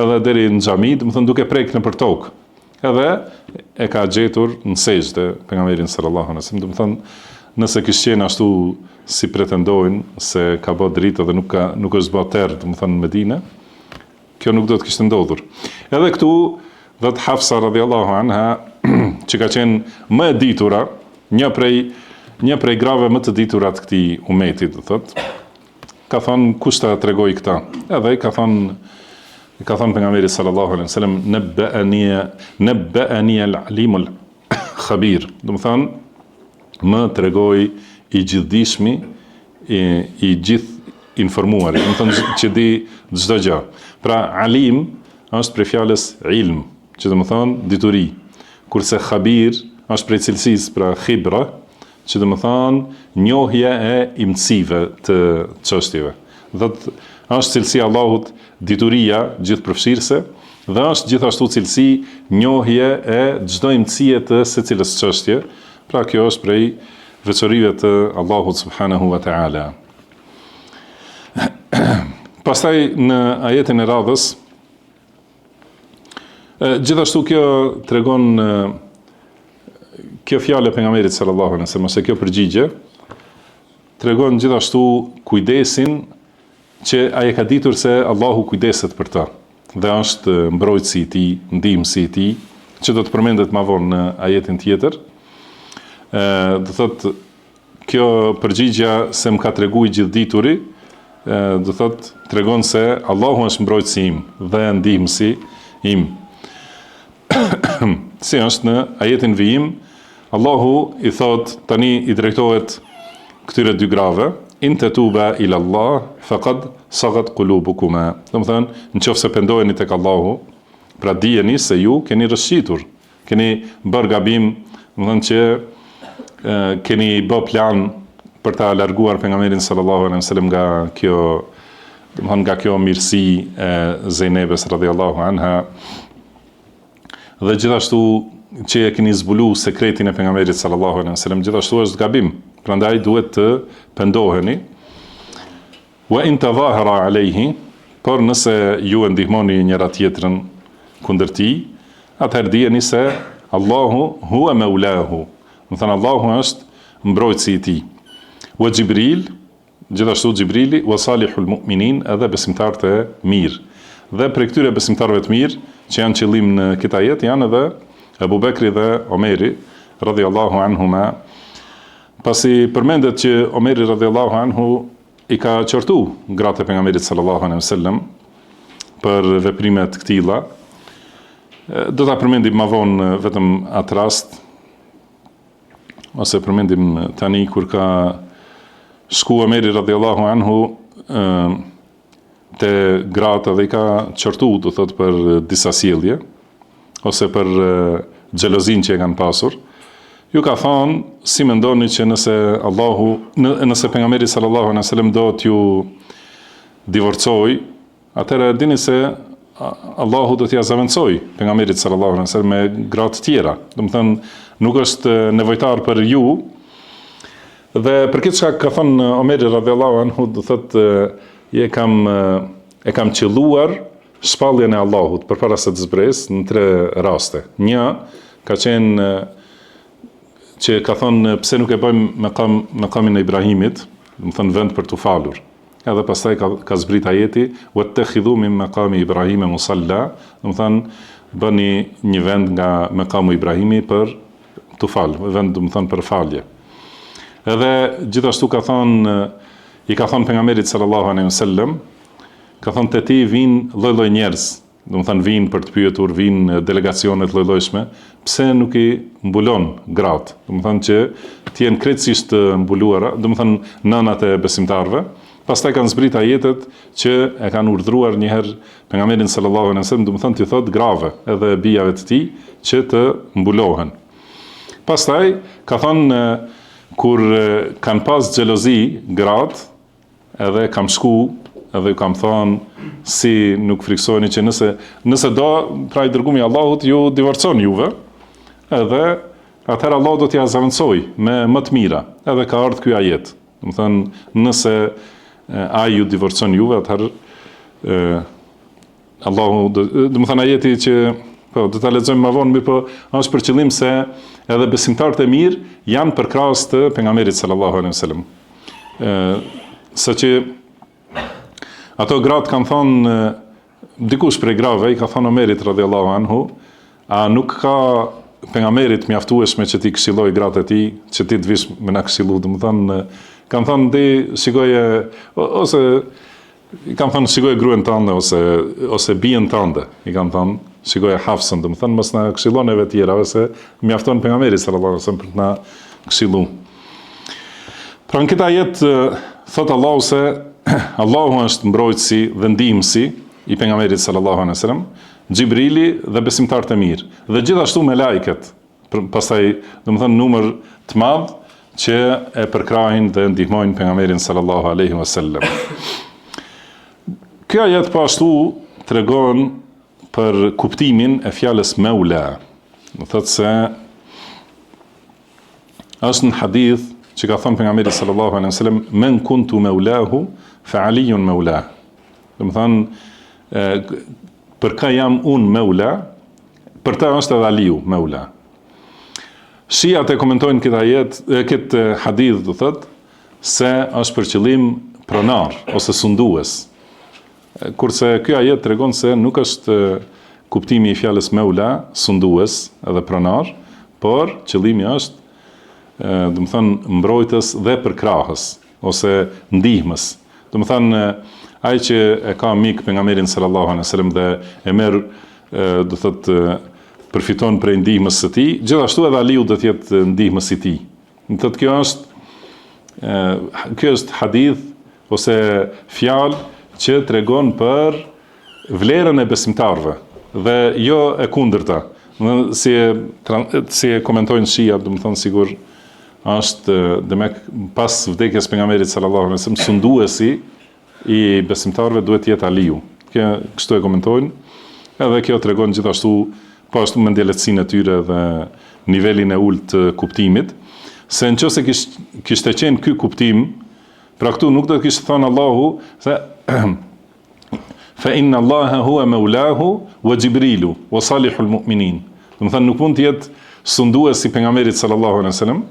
edhe deri në xhami, do të thonë duke prek nëpër tokë. Edhe e ka gjetur në sejdë pejgamberin sallallahu alaihi wasallam, do të thonë nëse kishte qenë ashtu si pretendojnë se ka bë dritë dhe nuk është bë terr, do të thonë në Medinë, kjo nuk do të kishte ndodhur. Edhe këtu vetë Hafsa radhiyallahu anha, që ka qenë më e ditura, një prej grave më të ditura të këtij umetit, do thotë, ka thënë kush ta tregoi këtë. Edhe ka thënë pejgamberi sallallahu alaihi wasallam nabba'ani al-alim al-khabir. Do të thonë më tregoi i gjithdijshmi, i gjithë informuari, do të thonë që di çdo gjë. Pra alim është prej fjalës ilm, që do të thonë dituri, kurse khabir është prej cilësisë, pra khibra, që do të thonë njohje e imësive të çështjeve. Do të është cilësia e Allahut dituria gjithëpërfshirëse, dhe është gjithashtu cilësi njohje e çdo imësie të secilës çështje. Pra kjo është prej veçorive të Allahut subhanahu wa taala. Pastaj në ajetin e radhës, gjithashtu kjo tregon kjo fjalë e pejgamberit sallallahu alaihi wasallam, ose kjo përgjigje tregon gjithashtu kujdesin që ai ka ditur se Allahu kujdeset për ta, dhe është mbrojtësi i tij, ndihmësi i tij, që do të përmendet më vonë në ajetin tjetër. Do thotë kjo përgjigja se më ka treguar gjithdituri, do thotë tregon se Allahu është mbrojtësi im dhe ndihmësi im. Si është në ajetin vijim, Allahu i thot, tani i drejtohet këtyre dy grave, in tatuba ila Allah, faqad sagat qulubukuma. Do të thënë, nëse pendoheni tek Allahu, pra dijeni se ju keni rrëshqitur, keni bërë gabim, do të thënë që keni bë plan për ta larguar pejgamberin sallallahu alaihi wasallam nga kjo, do të thënë nga kjo mirësi e Zejnebes radhiyallahu anha, dhe gjithashtu që e keni zbulu sekretin e pejgamberit sallallahu alaihi wasallam, gjithashtu është gabim. Prandaj duhet të pendoheni. Wa in tadhahara alayhi, por nëse ju e ndihmoni njëra tjetrën kundër tij, atëherë dijeni se Allahu huwa maulahu. Do thënë Allahu është mbrojtësi i tij. Wa Jibril, gjithashtu Jibrili, wa salihul mu'minin, edhe besimtarët e mirë. Dhe për këtyre besimtarëve të mirë që janë qëllim në këtë ajet janë edhe Abu Bekri dhe Omeri radhiyallahu anhuma. Pasi përmendet që Omeri radhiyallahu anhu i ka qortu gratë e pejgamberit sallallahu alaihi wasallam për veprimet këtilla. Do ta përmendim më vonë vetëm atë rast, ose përmendim tani kur ka shku Omeri radhiyallahu anhu te gratë dhe i ka qortu, do thot, për disa sjellje ose për xhelozin që e kanë pasur. Ju ka thonë, si mendoni që nëse pejgamberi sallallahu alaihi wasallam do t'ju divorcoj, atëherë dini se Allahu do t'ja zaventsoj pejgamberit sallallahu alaihi wasallam me gratë tjera. Do të thënë, nuk është nevojtar për ju. Dhe për këtë çka ka thënë Omeri radhiyallahu anhu, do thotë, e kam qelluar shpalljen e Allahut përpara se të zbresë në 3 raste. Një ka qenë që ka thonë, pse nuk e bëjmë maqamin e Ibrahimit, do të thënë vend për të falur. Edhe pastaj ka zbrit ajeti wattakhidhu min maqami Ibrahim musalla, do të thënë bëni një vend nga maqamu Ibrahimi për të falë, vend do të thënë për falje. Edhe gjithashtu ka thonë, i ka thonë pejgamberit sallallahu alaihi wasallam, ka thonë te ti vinë lloj-lloj njerëz, do të thënë vinë për të pyetur, vinë delegacione të lloj-llojshme, pse nuk i mbulon gratë? Do të thënë që të jenë krejtësisht të mbuluara, do të thënë nënat e besimtarëve. Pastaj kanë zbrit ajetet që e kanë urdhëruar një herë pejgamberin sallallahu alaihi wasallam, do të thënë t'i thotë grave edhe bijave të tij që të mbulohen. Pastaj ka thonë, kur kanë pas xhelozi gratë, edhe kam shku, edhe ju kam thonë, si nuk friksoni që nëse do, pra i dërgumi Allahut ju divorcon juve, edhe atëherë Allah do t'ja zaventsoj me më të mira, edhe ka ardhur ky ajet. Do të thënë, nëse ai ju divorcon juve, atëherë Allahu do të thënë ajeti që do ta lexojmë më vonë, po është për qëllim se edhe besimtarët e mirë janë përkrahas të pejgamberit sallallahu alaihi wasallam. Saqë ato gratë kanë thonë, dikush prej grave i ka thonë Omerit radhiyallahu anhu, a nuk ka pejgamberit mjaftueshme që ti këshilloj gratë e tij, që ti të vish me na këshillu, do të thënë, kanë thonë di shikoje, ose i kanë thonë shikoje gruën tënde ose bien tënde, i kanë thonë shikoje Hafsën, do të thënë mos na këshillon edhe tjerave se mjafton pejgamberi sallallahu alaihi wasallam për të na këshillu. Pra në këtë ajet thot Allahu se Allahu është mbrojtësi dhe ndihmësi i pejgamberit sallallahu alaihi wasallam, Xhibrili dhe besimtarët e mirë, dhe gjithashtu me lajket, pastaj do të thënë numër të madh që e përkrahin dhe ndihmojnë pejgamberin sallallahu alaihi wasallam. Kjo ajet po ashtu tregon për kuptimin e fjalës Maula. Do thotë se është në hadith që ka thënë pejgamberi sallallahu alaihi wasallam, men kuntu maulahu fa aliyun maulah. Do të thënë, për ka jam unë Maula, për ta është edhe Aliu Maula. Shiat e komentojnë këtë hadith, do thotë se është për qëllim pronar ose sundues. Kurse ky ajet tregon se nuk është kuptimi i fjalës Maula, sundues edhe pronar, por qëllimi është, do të thënë, mbrojtës dhe përkrahës ose ndihmës. Do të thënë, ai që e ka mik pejgamberin sallallahu alaihi wasallam dhe e merr, do thotë, përfiton prej ndihmës së tij, gjithashtu edhe Aliu do të jetë ndihmës i tij. Do thotë kjo është hadith ose fjalë që tregon për vlerën e besimtarëve dhe jo e kundërta. Si e komentojnë Shia, do të thonë sigur është demek pas vdekjes pejgamberit sallallahu alaihi wasallam sunduesi i besimtarëve duhet të jetë Aliu. Kështu e komentojnë. Edhe kjo tregon gjithashtu po ashtu mendjelehtësinë e tyre dhe nivelin e ulët të kuptimit, se nëse kishte qenë ky kuptim, pra këtu nuk do të kishte thënë Allahu se fa inna Allaha huwa maulahu wa Jibrilu wa salihul mu'minin. Do të thënë nuk mund të jetë sunduesi pejgamberit sallallahu alaihi wasallam,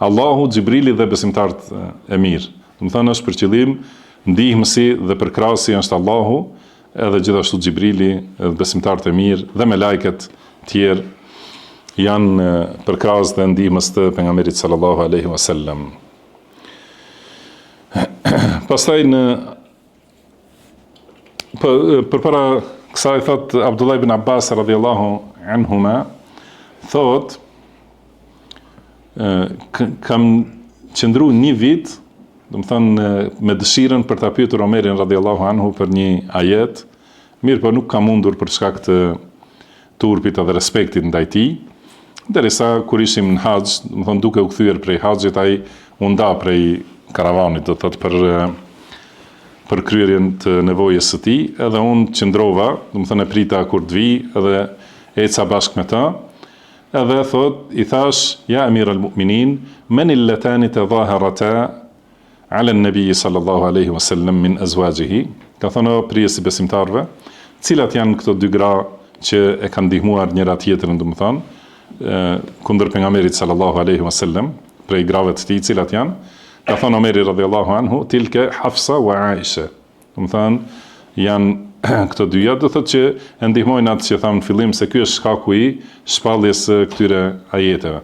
Allahu, Jibrili dhe besimtarët e mirë. Do të thënë është për qëllim ndihmësi dhe përkrahësi është Allahu, edhe gjithashtu Jibrili, edhe besimtarët e mirë dhe me lajket tjerë janë përkrahës dhe ndihmës të pejgamberit sallallahu alaihi wasallam. Pastaj përpara kësaj thot Abdullah ibn Abbas radhiyallahu anhuma, thot kam qëndru një vit, do të thënë me dëshirën për ta pyetur Omerin radhiyallahu anhu për një ajet, mirë po nuk kam mundur për shkak të turpit edhe respektit ndaj tij, derisa kur ishim në haxh, do të thënë duke u kthyer prej haxhit, ai u nda prej karavanit, do të thotë për kryerjen të nevojës së tij, edhe unë qëndrova, do të thënë e prita kur të vi, edhe eca bashkë me ta. Edhe thot, i thash, ja emir al-mu'minin, men illetani të dhaharata ala nabi sallallahu alaihi wasallam min azwajihi, ka thonë prijesi besimtarve, cilat janë këto dy gra që e kanë ndihmuar njëra tjetrën, do të thonë, kundër pejgamberit sallallahu alaihi wasallam, prej grave të tij, cilat janë, ka thonë Omeri radhiyallahu anhu, tilke Hafsa wa Aisha. Do të thonë, janë këto dyja, do thotë që e ndihmojnë atë që thamë në fillim se ky është shkaku i shpalljes së këtyre ajeteve.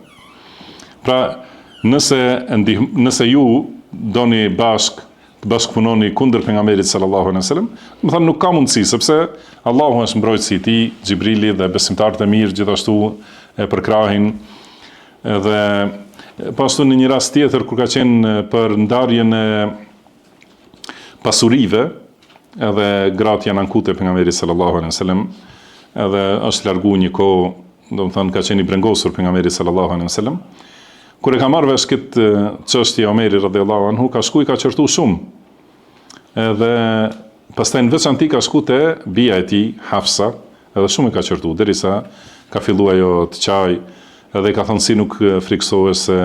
Pra, nëse ju doni të bashkëpunoni kundër pejgamberit sallallahu alaihi wasallam, do të thonë nuk ka mundësi, sepse Allahu është mbrojtësi i tij, Xhibrili dhe besimtarët e mirë gjithashtu e përkrahin. Dhe pashtu në një rast tjetër kur ka qenë për ndarjen e pasurive, edhe gratë janë ankute pejgamberit sallallahu alaihi wasallam, edhe është largu një kohë, do të thonë ka qenë i brengosur pejgamberi sallallahu alaihi wasallam. Kur e ka marrë vesh këtë çështje Omeri radhiyallahu anhu, ka shku i ka qortu shumë. Edhe pastaj në veçantë ka shku te bija e tij Hafsa, edhe shumë i ka qortu derisa ka filluar ajo të qaj, edhe ka thënë si nuk friksohesh se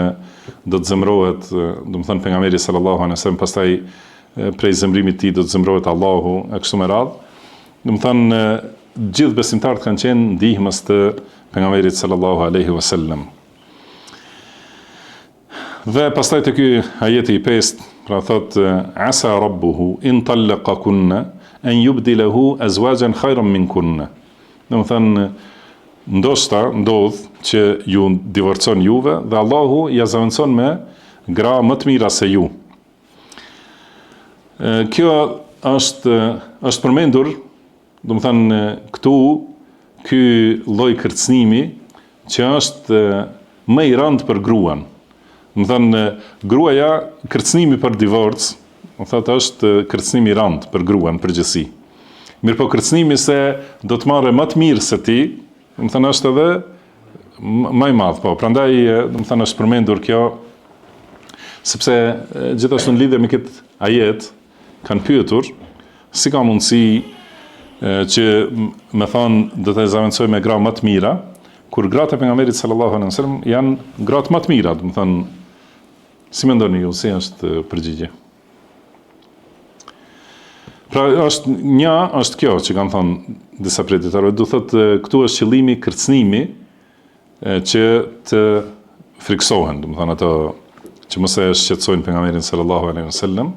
do të zemrohet, do të thonë pejgamberi sallallahu alaihi wasallam, pastaj prej zemrimit të tij do të zemrohet Allahu, e kështu me radhë. Do të thonë gjithë besimtarët kanë qenë ndihmës të pejgamberit sallallahu alaihi wasallam. Dhe pastaj te ky ajeti i 5, pra thot asa rabbuhu in talaqakunna an yubdilahu azwajan khayran minkunna. Do të thonë ndoshta ndodh që ju divorcon juve dhe Allahu ja zaventson me gra më të mira se ju. Kjo është përmendur, do të thënë këtu, ky lloj kërcënimi që është më i rëndë për gruan. Do të thënë gruaja kërcënimi për divorc, do thotë është kërcënimi i rëndë për gruan përgjithësi. Mirë po kërcënimi se do të marrë më të mirë se ti, do të thënë është edhe më i madh, po. Prandaj do të thënë është përmendur kjo, sepse gjithashtu në lidhje me këtë ajet kanë pyetur si ka mundësi që me thonë do të zaventësoj me gra më të mira, kur gratë e pejgamberit sallallahu alaihi wasallam janë gratë më të mira, do të thonë, si mendoni ju, si është përgjigje? Pra është kjo që kanë thonë disa prej dietarëve, do thotë këtu është qëllimi kërcënimi që të friksohen, do të thonë ato që mos e shqetësojnë pejgamberin sallallahu alaihi wasallam.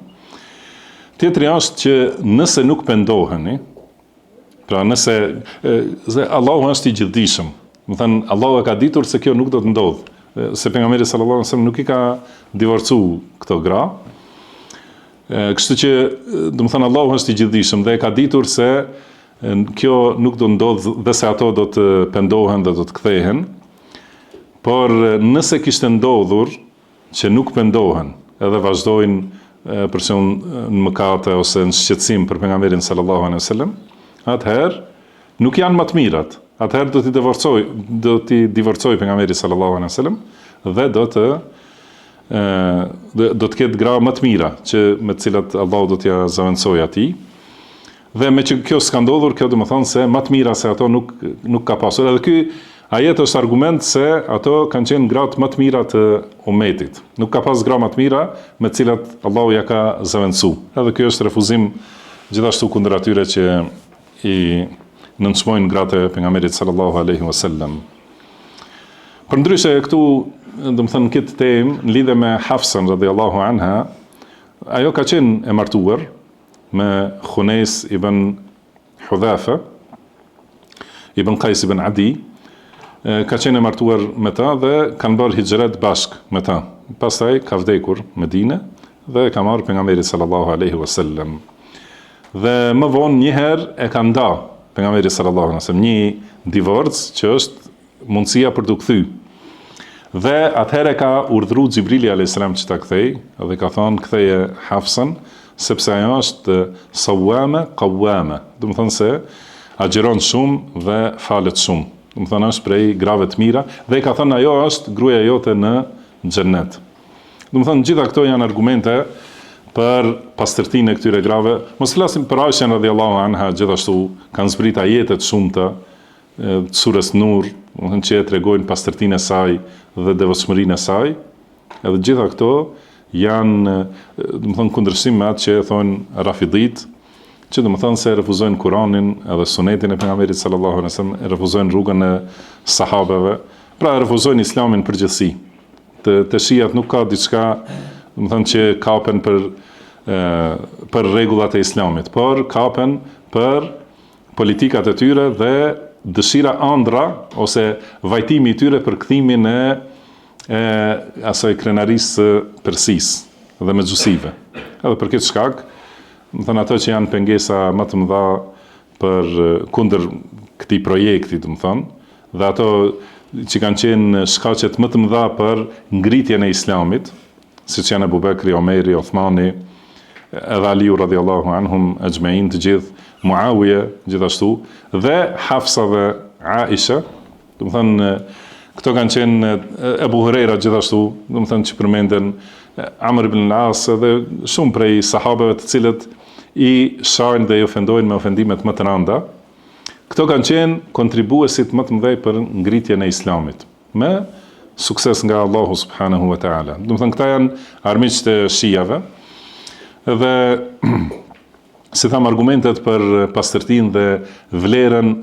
Tjetri është që nëse nuk pendoheni, pra nëse Allahu është i gjithdijshëm, do thënë Allahu e ka ditur se kjo nuk do të ndodhë, se pejgamberi sallallahu alaihi wasallam nuk i ka divorcu këto gra. Kështu që, do të thënë Allahu është i gjithdijshëm dhe e ka ditur se kjo nuk do ndodh dhe se ato do të pendohen dhe do të kthehen, por nëse kishte ndodhur që nuk pendohen edhe vazhdojnë për shembull në mëkate ose në shqetësim për pejgamberin sallallahu alaihi wasallam, atëherë nuk janë më të mirat. Atëherë do t'i divorcoj pejgamberi sallallahu alaihi wasallam dhe do të ketë gra më të mira me të cilat Allahu do t'ja zaventësoj atij. Dhe me që kjo s'ka ndodhur, kjo do të thonë se më të mira se ato nuk ka pasur. Edhe ky ajet është argument se ato kanë qenë gratë më të mira të ummetit. Nuk ka pas gra më të mira me të cilat Allahu ja ka zaventësu. Edhe ky është refuzim gjithashtu kundër atyre që i nënçmojnë gratë e pejgamberit sallallahu alaihi wasallam. Përndryshe këtu, do të thënë këtë temë në lidhje me Hafsan radhiyallahu anha, ajo ka qenë e martuar me Khunes ibn Hudhafa, ibn Qais ibn Adi, ka qenë e martuar me ta dhe kanë bërë hijret bashk me ta. Pastaj ka vdekur në Medinë dhe ka marrë pejgamberi sallallahu alaihi wasallam. Dhe më vonë një herë e ka nda pejgamberi sallallahu alaihi wasallam një divorc që është mundësia për t'u kthy. Dhe atëherë ka urdhëruar Xhibrili alayhis salam që ta kthej, dhe ka thonë ktheje Hafsan, sepse ajo është sawame qawame. Do të thonë se agjeron shumë dhe falet shumë. Do të thonë është prej grave të mira dhe ka thënë ajo është gruaja jote në xhennet. Do të thonë gjitha këto janë argumente për pastërtinë e këtyre grave. Mos flasim për Aisha radhiyallahu anha, gjithashtu kanë zbrit ajete të shumta të surës Nur, do të thonë që tregojnë pastërtinë e saj dhe devotshmërinë e saj. Edhe gjitha këto janë, do të thonë, kundërshtim me atë që thonë Rafidit, që do të thonë se refuzojnë Kur'anin edhe Sunetin e pejgamberit sallallahu alaihi wasallam, refuzojnë rrugën e sahabeve, pra refuzojnë Islamin përgjithësi. Të shiat nuk ka diçka, do të thonë, që kapen për rregullat e Islamit, por kapen për politikat e tyre dhe dëshira ëndra ose vajtimi i tyre për kthimin e asaj krenarisë Persisë dhe mexhusive. Edhe për këtë shkak, do të thonë ato që janë pengesa më të mëdha për kundër këtij projekti, do të thonë, dhe ato që kanë qenë shkaqet më të mëdha për ngritjen e Islamit, siç janë Abu Bekri, Omeri, Uthmani, edhe Aliu radhiyallahu anhum ajma'in, të gjithë, Muawiya gjithashtu, dhe Hafsa dhe Aisha, do të thonë këto kanë qenë Abu Huraira gjithashtu, do të thonë që përmenden Amr ibn al-As dhe shumë prej sahabeve të cilët i shajnë dhe i ofendojnë me ofendimet më të rënda. Këto kanë qenë kontribuesit më të mëdhej për ngritjen e Islamit, me sukses nga Allahu subhanahu wa ta'ala. Do të thonë këta janë armiqtë e shijave dhe si tham argumentet për pastërtinë dhe vlerën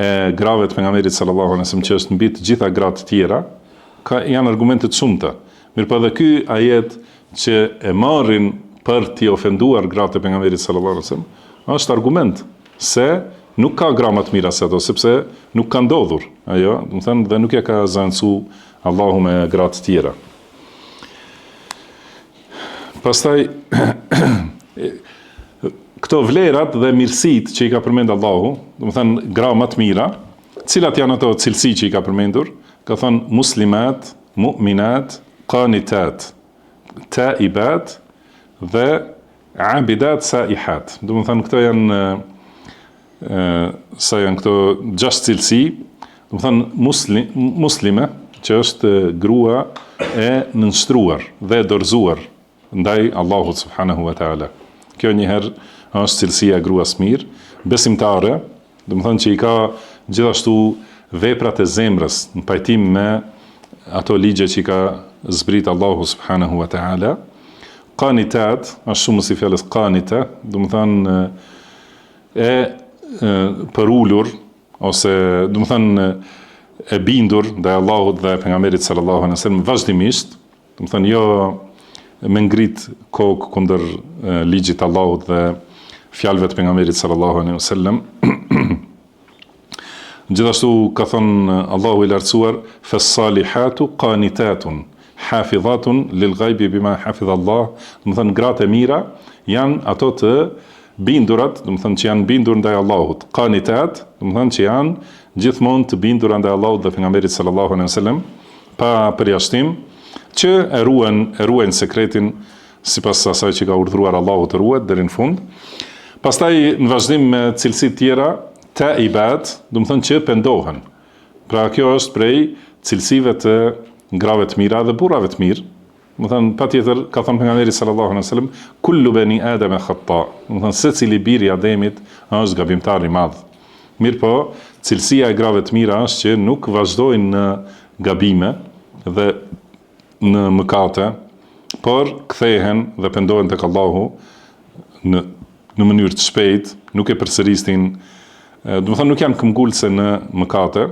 e grave të pejgamberit sallallahu alaihi wasallam që është mbi të gjitha gratë të tjera, janë argumente të shumta. Mirpo edhe ky ajet që e marrin për t'i ofenduar gratë e pejgamberit sallallahu alaihi wasallam është argument se nuk ka gra më të mira se ato, sepse nuk ka ndodhur ajo, do të thënë, dhe nuk ja ka zëvendësu Allahu me gratë të tjera. Pastaj këto vlerat dhe mirësitë që i ka përmend Allahu, do të thënë gra më të mira, cilat janë ato cilësi që i ka përmendur? Ka thënë muslimat, mu'minat, qanitat, taibat dhe abidat saihat. Do të thënë këto janë sa janë këto 6 cilësi, do të thënë muslime, që është grua e nënshtruar dhe dorëzuar ndaj Allahut subhanahu wa taala. Kjo njëherë është cilësia e gruas mirë, besimtare, do të thënë që i ka gjithashtu veprat e zemrës në pajtim me ato ligje që i ka zbrit Allahu subhanahu wa taala. Qanitat, është shumë si fjalës qanita, do të thënë për ulur ose do të thënë e bindur ndaj Allahut dhe pejgamberit sallallahu alaihi wasallam vazhdimisht, do të thënë jo me ngrit kokë kundër ligjit të Allahut dhe fjalëve të pejgamberit sallallahu alaihi wasallam. Gjithashtu ka thënë Allahu i lartësuar, fas-salihatu qanitatun hafizatun lil ghaibi bima hafiz Allah, do të thënë gratë e mira janë ato të bindurat, do të thënë që janë bindur ndaj Allahut, qanitat, do të thënë që janë gjithmonë të bindur ndaj Allahut dhe pejgamberit sallallahu alaihi wasallam, pa përjashtim, që e ruajnë sekretin sipas asaj që ka urdhëruar Allahu të ruhet deri në fund. Pastaj në vazhdim me cilësi të tjera, taibat, do të thënë që pendohen. Pra kjo është prej cilësive të grave të mira dhe burrave të mirë. Do thënë patjetër ka thënë pejgamberi sallallahu alaihi wasallam, kullu bani adam khata. Do thënë secili biri i Ademit është gabimtar i madh. Mirë po, cilësia e grave të mira është që nuk vazhdojnë në gabime dhe në mëkate, por kthehen dhe pendohen tek Allahu në mënyrë të shpejtë, nuk e përsërisin, do të thënë nuk janë këmbgulse në mëkate.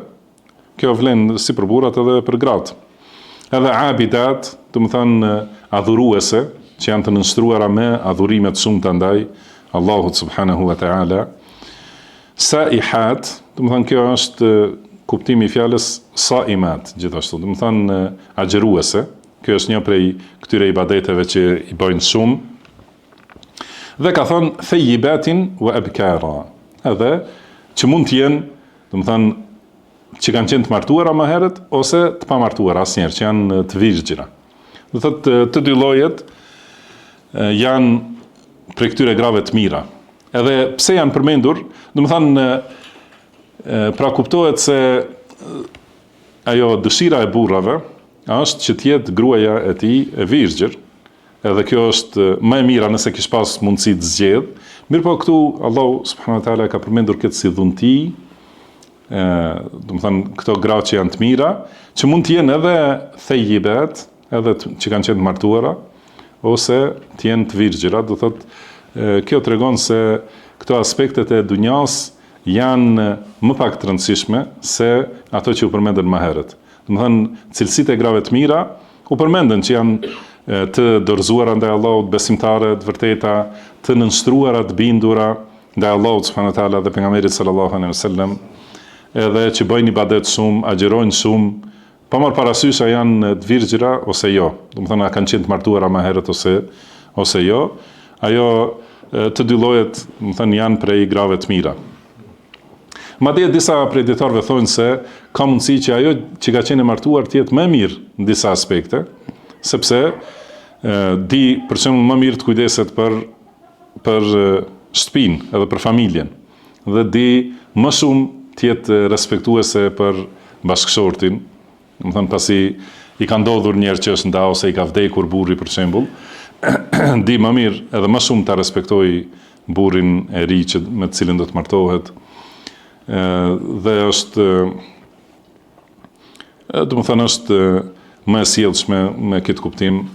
Kjo vlen si për burrat edhe për gratë. Edhe abidat, do të thënë adhuruese, që janë të nënshtruara me adhurime të shumta ndaj Allahut subhanahu wa taala. Saihat, do të thënë kjo është kuptimi i fjalës saimat, gjithashtu, do të thënë agjeruese. Kjo është një prej këtyre ibadeteve që i bëjnë shumë. Dhe ka thënë thayyibatin wa abkara. Edhe që mund të jenë, do të thënë që kanë qenë të martuara më herët ose të pamartuara asnjëherë, që janë të virgjëra. Do thotë të dy llojet janë prej këtyre grave të mira. Edhe pse janë përmendur, do të thënë pra kuptohet se ajo dëshira e burrave është që të jetë gruaja e tij e virgjër. Edhe kjo është më e mira nëse kish pas mundësi të zgjedh. Mirëpo këtu Allahu subhanahu wa taala ka përmendur këtë si dhunti, do të thënë këto gra që janë të mira, që mund të jenë edhe thayyibat, edhe që kanë qenë të martuara, ose të jenë të virgjëra. Do thotë kjo tregon se këto aspektet e dunjas janë më pak të rëndësishme se ato që u përmendën më herët. Do të thënë cilësitë e grave të mira u përmendën që janë të dorëzuara ndaj Allahut, besimtare të vërteta, të nënshtruara, të bindura ndaj Allahut subhanahu wa taala dhe pejgamberit sallallahu alaihi wasallam, edhe që bëjnë ibadet shumë, agjerojnë shumë, pa marrë parasysh a janë të virgjëra ose jo. Do të thënë a kanë qenë të martuara më herët ose jo. Ajo të dy llojet, do të thënë janë prej grave të mira. Madje disa prej dietarëve thonë se ka mundësi që ajo që ka qenë e martuar të jetë më mirë në disa aspekte, sepse di për shembull më mirë të kujdeset për shtëpinë edhe për familjen, dhe di më shumë të jetë respektuese për bashkëshortin, do të thënë pasi i ka ndodhur një herë që është nda ose i ka vdekur burri për shembull, di më mirë edhe më shumë ta respektoj burrin e ri që me të cilin do të martohet. Dhe është, do të thënë është më e sjellshme me këtë kuptim.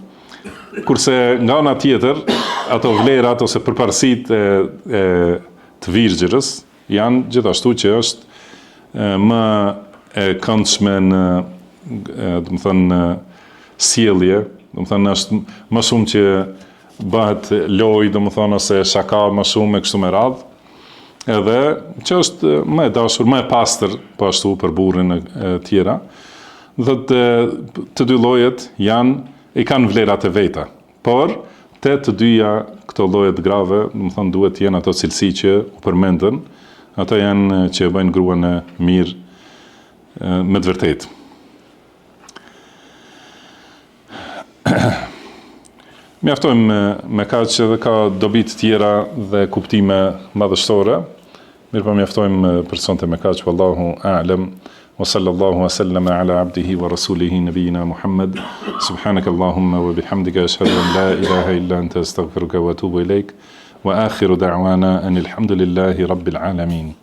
Kurse nga ana tjetër, ato vlerat ose përparësitë e të virgjërës janë gjithashtu që është më e këndshme në, do të thënë, sjellje, do të thënë është më shumë që bëhet lojë, do të thënë, ose shaka më shumë me kështu me radhë, edhe që është më e dashur, më e pastër po ashtu për burrin e tjera. Do të dy llojet i kanë vlerat e veta, por të dyja këto llojet grave, do të thënë, duhet të jenë ato cilësi që u përmendën. Ato janë që e bëjnë gruan e mirë me të vërtetë. Mjaftojmë me kaq, edhe ka dobi të tjera dhe kuptime madhështore. Mirëpo mjaftojmë për sonte me kaq, wallahu a'lam. Wa sallallahu wa sallama ala abdihi wa rasulihi nabiyina Muhammad. Subhanakallahumma wa bihamdika ashhadu an la ilaha illa anta astaghfiruka wa atubu ilaik. Wa akhiru da'wana anil hamdulillahi rabbil alamin.